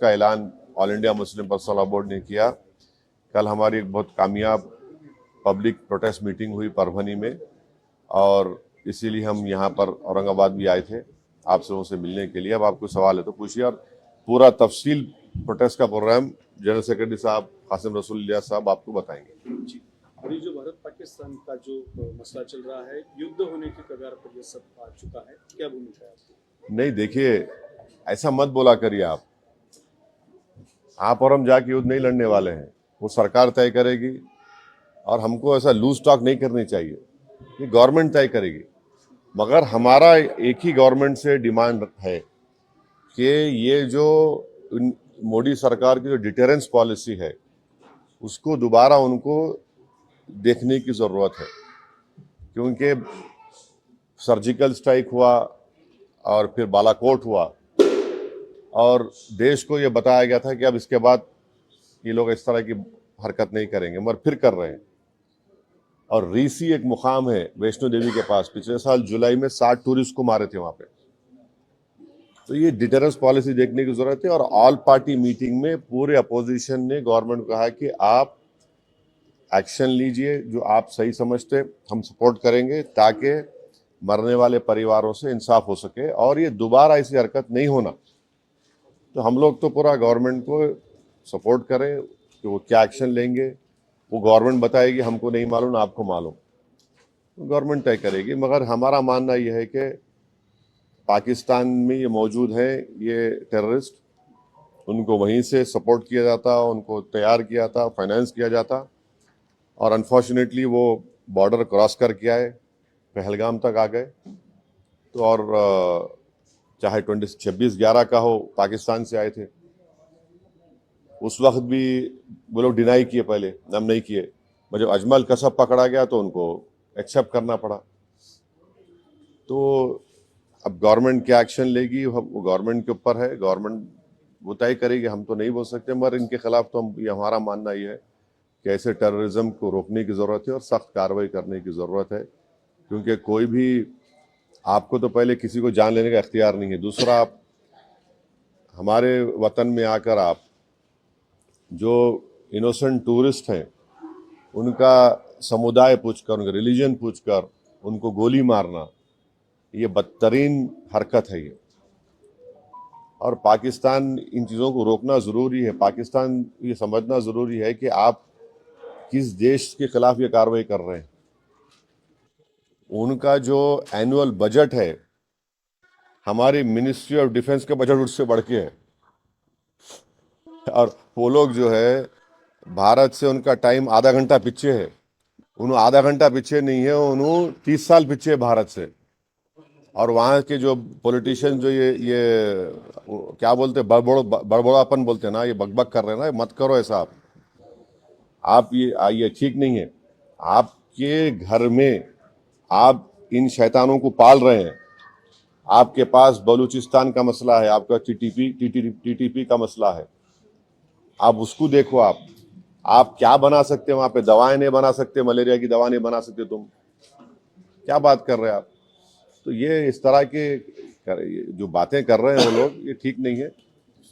का ऐलान all India Muslim personal law board ने किया। कल हमारी एक बहुत कामयाब पब्लिक प्रोटेस्ट मीटिंग हुई परभनी में, और इसीलिए हम यहाँ पर औरंगाबाद भी आए थे आप सबों से मिलने के लिए। अब आपको सवाल है तो पूछिए, और पूरा तफसील प्रोटेस्ट का प्रोग्राम जनरल सेक्रेटरी साहब कासिम रसूल इलियास साहब आपको बताएंगे। जी, और ये जो भारत पाकिस्तान का जो मसला चल रहा है, युद्ध होने की कगार पर ये सब आ चुका है, क्या भूमिका है आपकी? नहीं, देखिए, ऐसा मत बोला करिए आप और हम जाके युद्ध नहीं लड़ने वाले हैं, वो सरकार तय करेगी, और हमको ऐसा लूज टॉक नहीं करनी चाहिए, ये गवर्नमेंट तय करेगी। मगर हमारा एक ही गवर्नमेंट से डिमांड है कि ये जो मोदी सरकार की जो डिटेरेंस पॉलिसी है उसको दोबारा उनको देखने की ज़रूरत है, क्योंकि सर्जिकल स्ट्राइक हुआ और फिर बालाकोट हुआ, और देश को ये बताया गया था कि अब इसके बाद ये लोग इस तरह की हरकत नहीं करेंगे, मगर फिर कर रहे हैं। और रीसी एक मुकाम है वैष्णो देवी के पास, पिछले साल जुलाई में 60 टूरिस्ट को मारे थे वहां पे। तो ये डिटेरेंस पॉलिसी देखने की जरूरत है। और ऑल पार्टी मीटिंग में पूरे अपोजिशन ने गवर्नमेंट को कहा कि आप एक्शन लीजिए, जो आप सही समझते हम सपोर्ट करेंगे, ताकि मरने वाले परिवारों से इंसाफ हो सके और ये दोबारा ऐसी हरकत नहीं होना। तो हम लोग तो पूरा गवर्नमेंट को सपोर्ट करें कि वो क्या एक्शन लेंगे, वो गवर्नमेंट बताएगी, हमको नहीं मालूम, आपको मालूम, तो गवर्नमेंट तय करेगी। मगर हमारा मानना यह है कि पाकिस्तान में ये मौजूद है, ये टेररिस्ट, उनको वहीं से सपोर्ट किया जाता, उनको तैयार किया जाता, फाइनेंस किया जाता, और अनफॉर्चुनेटली वो बॉर्डर क्रॉस करके आए, पहलगाम तक आ गए। तो और चाहे 26/11 का हो, पाकिस्तान से आए थे, उस वक्त भी वो लोग डिनाई किए, पहले हम नहीं किए, जब अजमल कसब पकड़ा गया तो उनको एक्सेप्ट करना पड़ा। तो अब गवर्नमेंट क्या एक्शन लेगी वो गवर्नमेंट के ऊपर है, गवर्नमेंट वो तय करेगी, हम तो नहीं बोल सकते। मगर इनके खिलाफ तो ये हमारा मानना ये है कि ऐसे टेररिज्म को रोकने की ज़रूरत है और सख्त कार्रवाई करने की ज़रूरत है, क्योंकि कोई भी, आपको तो पहले किसी को जान लेने का इख्तियार नहीं है, दूसरा आप हमारे वतन में आकर आप जो इनोसेंट टूरिस्ट हैं उनका समुदाय पूछकर, उनका रिलीजन पूछकर उनको गोली मारना, ये बदतरीन हरकत है ये। और पाकिस्तान इन चीज़ों को रोकना ज़रूरी है। पाकिस्तान ये समझना ज़रूरी है कि आप किस देश के खिलाफ ये कार्रवाई कर रहे हैं। उनका जो एनुअल बजट है, हमारी मिनिस्ट्री ऑफ डिफेंस के बजट उससे बढ़ के है, और वो लोग जो है भारत से उनका टाइम आधा घंटा पीछे है। उन्होंने आधा घंटा पीछे नहीं है, उन्होंने 30 साल पीछे है भारत से। और वहाँ के जो पॉलिटिशियन जो ये क्या बोलते हैं, बड़बड़ापन बोलते हैं ना, ये बकबक कर रहे हैं ना, मत करो ऐसा आप ये ठीक नहीं है। आपके घर में आप इन शैतानों को पाल रहे हैं। आपके पास बलूचिस्तान का मसला है, आपका टीटीपी का मसला है, आप उसको देखो। आप क्या बना सकते हैं वहां पे? दवाएं नहीं बना सकते, मलेरिया की दवा नहीं बना सकते, तुम क्या बात कर रहे हैं आप? तो ये इस तरह के जो बातें कर रहे हैं वो लोग, ये ठीक नहीं है।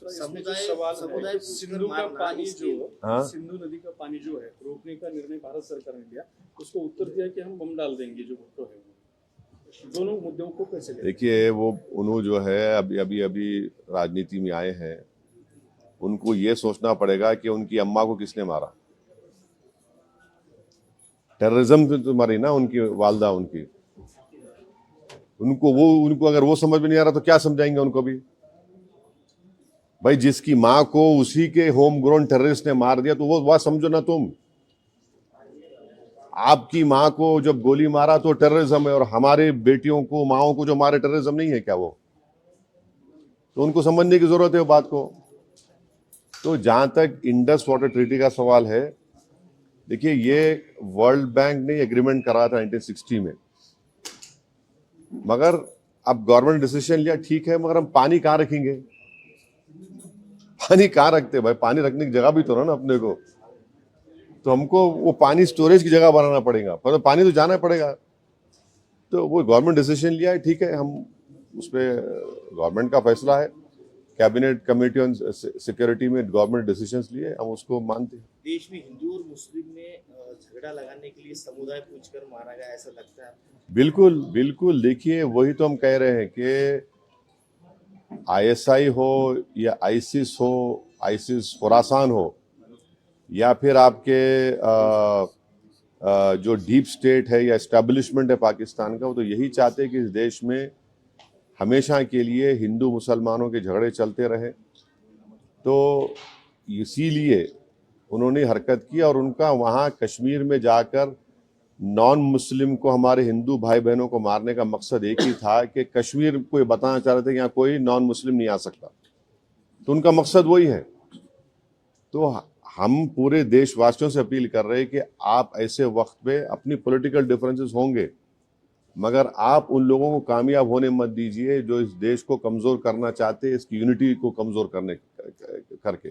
इसमें जो सवाल है, सिंधु का पानी जो, हाँ? सिंधु नदी का पानी जो है रोकने का निर्णय भारत सरकार ने लिया, उसको उत्तर दिया कि हम बम डाल देंगे जो भुट्टो है। दोनों मुद्दों को कैसे देखिए, वो उन्होंने जो है अभी राजनीति में आए हैं, उनको ये सोचना पड़ेगा कि उनकी अम्मा को किसने मारा। टेररिज्म तो मारी ना उनकी वालदा, उनको अगर वो समझ में नहीं आ रहा तो क्या समझाएंगे उनको भी? भाई, जिसकी माँ को उसी के होम ग्रोन टेररिस्ट ने मार दिया तो वो बात समझो ना तुम। आपकी माँ को जब गोली मारा तो टेररिज्म है, और हमारे बेटियों को, माओं को जो मारे, टेररिज्म नहीं है क्या वो? तो उनको समझने की जरूरत है वो बात को। तो जहां तक इंडस वाटर ट्रीटी का सवाल है, देखिए, ये वर्ल्ड बैंक ने एग्रीमेंट करा था 1960 में, मगर अब गवर्नमेंट डिसीजन लिया, ठीक है, मगर हम पानी कहाँ रखेंगे? पानी कहाँ रखते भाई? पानी रखने की जगह भी तो ना अपने को। तो हमको वो पानी स्टोरेज की जगह बनाना पड़ेगा, पर तो पानी तो जाना पड़ेगा। तो वो गवर्नमेंट डिसीजन लिया है, ठीक है, हम उस पर गवर्नमेंट का फैसला है कैबिनेट कमेटी ऑन सिक्योरिटी में गवर्नमेंट डिसीजंस लिए, हम उसको मानते हैं। देश में हिंदू और मुस्लिम में झगड़ा लगाने के लिए समुदाय पूछकर मारा गया, ऐसा लगता है आपको? बिल्कुल बिल्कुल, देखिए वही तो हम कह रहे हैं कि आईएसआई हो या आईसिस हो, आईसिस खुरासान हो, या फिर आपके जो डीप स्टेट है या एस्टेब्लिशमेंट है पाकिस्तान का, वो तो यही चाहते हैं कि इस देश में हमेशा के लिए हिंदू मुसलमानों के झगड़े चलते रहे। तो इसीलिए उन्होंने हरकत की, और उनका वहाँ कश्मीर में जाकर नॉन मुस्लिम को, हमारे हिंदू भाई बहनों को मारने का मकसद एक ही था कि कश्मीर को ये बताना चाह रहे थे कि यहाँ कोई नॉन मुस्लिम नहीं आ सकता। तो उनका मकसद वही है। तो हम पूरे देशवासियों से अपील कर रहे हैं कि आप ऐसे वक्त पे, अपनी पॉलिटिकल डिफरेंसेस होंगे, मगर आप उन लोगों को कामयाब होने मत दीजिए जो इस देश को कमजोर करना चाहते हैं, इसकी यूनिटी को कमजोर करने करके।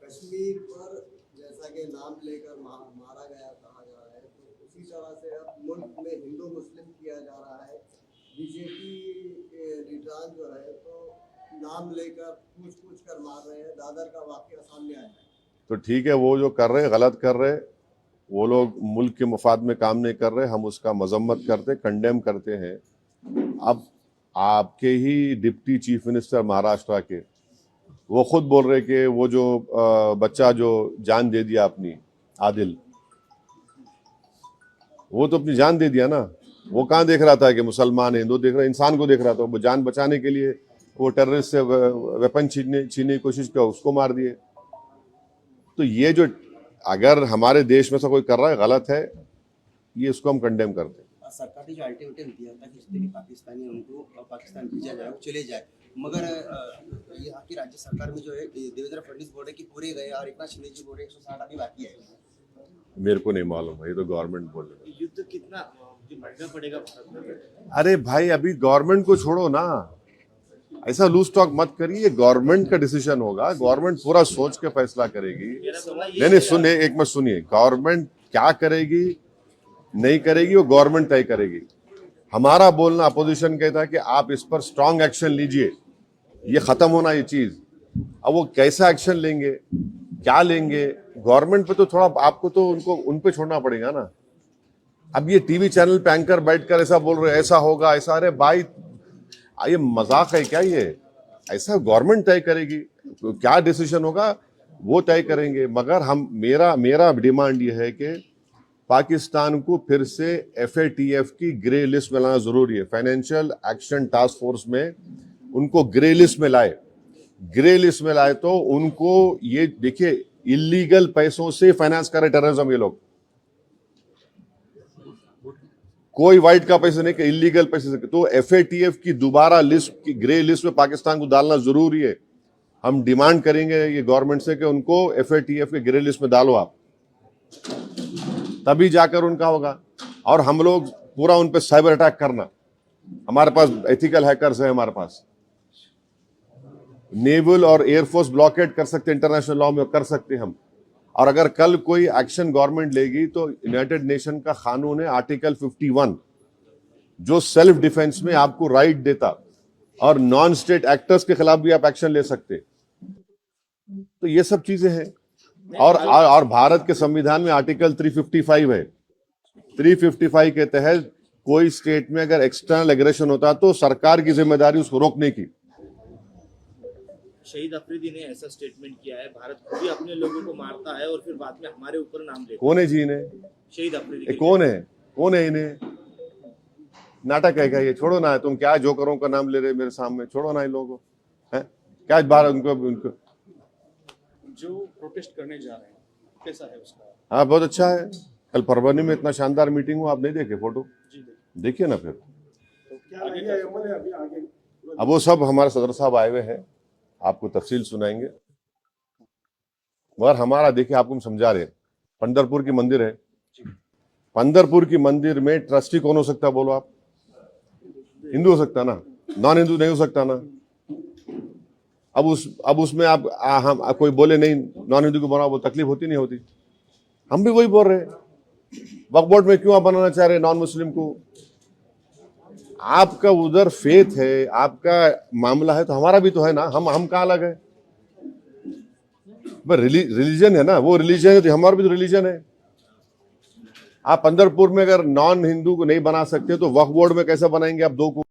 कश्मीर पर जैसा कि नाम लेकर मारा गया कहा जा रहा है, तो उसी तरह से अब मुल्क में हिंदू मुस्लिम किया जा रहा है। बीजेपी लीडरान जो है तो नाम लेकर पूछ कर मार रहे हैं। दादर का वाकया सामने आया है। तो ठीक है, वो जो कर रहे गलत कर रहे, वो लोग मुल्क के मफाद में काम नहीं कर रहे, हम उसका मजम्मत करते, कंडेम करते हैं। अब आपके ही डिप्टी चीफ मिनिस्टर महाराष्ट्र के, वो खुद बोल रहे कि वो जो बच्चा जो जान दे दिया अपनी, आदिल, वो तो अपनी जान दे दिया ना। वो कहाँ देख रहा था कि मुसलमान हिंदू देख रहा, इंसान को देख रहा था। वो जान बचाने के लिए वो टेररिस्ट से वेपन छीनने की कोशिश किया, उसको मार दिए। तो ये जो अगर हमारे देश में से कोई कर रहा है गलत है, ये इसको हम कंडेम करते हैं। सरकार ने जो अल्टीमेटम दिया था कि जितने भी पाकिस्तानी हैं उनको पाकिस्तान भेजा जाए, वो चले जाए, मगर यहाँ की राज्य सरकार में जो है देवेंद्र फडणवीस बोल रहे कि पूरे गए, और एकनाथ शिंदे जी बोल रहे 160 अभी बाकी है। मेरे को नहीं मालूम है, ये तो गवर्नमेंट बोल रही है। युद्ध कितना लड़ना पड़ेगा भारत में? अरे भाई, अभी गवर्नमेंट को छोड़ो ना, ऐसा लूज टॉक मत करिए। गवर्नमेंट का डिसीजन होगा, गवर्नमेंट पूरा सोच के फैसला करेगी। नहीं, सुनिए, एक मिनट सुनिए। गवर्नमेंट क्या करेगी नहीं करेगी वो गवर्नमेंट तय करेगी। हमारा बोलना, अपोजिशन कहता है कि आप इस पर स्ट्रांग एक्शन लीजिए, ये खत्म होना ये चीज। अब वो कैसा एक्शन लेंगे, क्या लेंगे, गवर्नमेंट पे तो थोड़ा आपको तो उनको उन पे छोड़ना पड़ेगा ना। अब ये टीवी चैनल पे एंकर बैठकर ऐसा बोल रहे ऐसा होगा ऐसा, अरे भाई ये मजाक है क्या? ये ऐसा गवर्नमेंट तय करेगी, तो क्या डिसीजन होगा वो तय करेंगे। मगर हम मेरा डिमांड ये है कि पाकिस्तान को फिर से FATF की ग्रे लिस्ट में लाना जरूरी है। फाइनेंशियल एक्शन टास्क फोर्स में उनको ग्रे लिस्ट में लाए। ग्रे लिस्ट में लाए तो उनको ये देखिए, इलीगल पैसों से फाइनेंस करे टेररिज्म ये लोग। कोई वाइट का पैसे नहीं, कि इलीगल पैसे से। तो FATF की दोबारा लिस्ट की ग्रे लिस्ट में पाकिस्तान को डालना जरूरी है। हम डिमांड करेंगे ये गवर्नमेंट से कि उनको FATF के ग्रे लिस्ट में डालो आप, तभी जाकर उनका होगा। और हम लोग पूरा उन पे साइबर अटैक करना, हमारे पास एथिकल हैकर्स है, हमारे पास नेवल और एयरफोर्स ब्लॉकेट कर सकते, इंटरनेशनल लॉ में कर सकते हम। और अगर कल कोई एक्शन गवर्नमेंट लेगी तो यूनाइटेड नेशन का कानून है आर्टिकल 51, जो सेल्फ डिफेंस में आपको राइट देता, और नॉन स्टेट एक्टर्स के खिलाफ भी आप एक्शन ले सकते। तो ये सब चीजें हैं। और भारत के संविधान में आर्टिकल 355 है। 355 के तहत कोई स्टेट में अगर एक्सटर्नल एग्रेशन होता तो सरकार की जिम्मेदारी उसको रोकने की। शहीद अफरीदी ने ऐसा स्टेटमेंट किया है, भारत खुद ही अपने लोगों को मारता है और फिर बाद में हमारे ऊपर नाम लेता है। कौन है जी इन्हें? शहीद अफरीदी कौन है इन्हें? नाटक है क्या ये? छोड़ो ना, तुम क्या जोकरों का नाम ले रहे मेरे सामने? छोड़ो ना इन लोगों को, है क्या बार उनको जो प्रोटेस्ट करने जा रहे हैं कैसा है उसका? हाँ, बहुत अच्छा है। कल परभनी में इतना शानदार मीटिंग हुआ, आप नहीं देखे फोटो? जी देखिए ना फिर। तो क्या आगे अब वो सब हमारे सदर साहब आए हुए हैं, आपको तफसील सुनाएंगे। मगर हमारा देखिए, आपको हम समझा रहे हैं, पंढरपुर की मंदिर है, पंढरपुर की मंदिर में ट्रस्टी कौन हो सकता है बोलो आप? हिंदू हो सकता ना, नॉन हिंदू नहीं हो सकता ना। अब उसमें आप हम कोई बोले नहीं नॉन हिंदू को बनाओ, वो तकलीफ होती नहीं होती? हम भी वही बोल रहे हैं। वक्फ बोर्ड में क्यों आप बनाना चाह रहे हैं नॉन मुस्लिम को? आपका उधर फेथ है, आपका मामला है, तो हमारा भी तो है ना। हम कहाँ अलग है? रिलीजन है ना, वो रिलीजन है तो हमारा भी तो रिलीजन है। आप पंढरपुर में अगर नॉन हिंदू को नहीं बना सकते तो वक्फ बोर्ड में कैसे बनाएंगे आप दो को?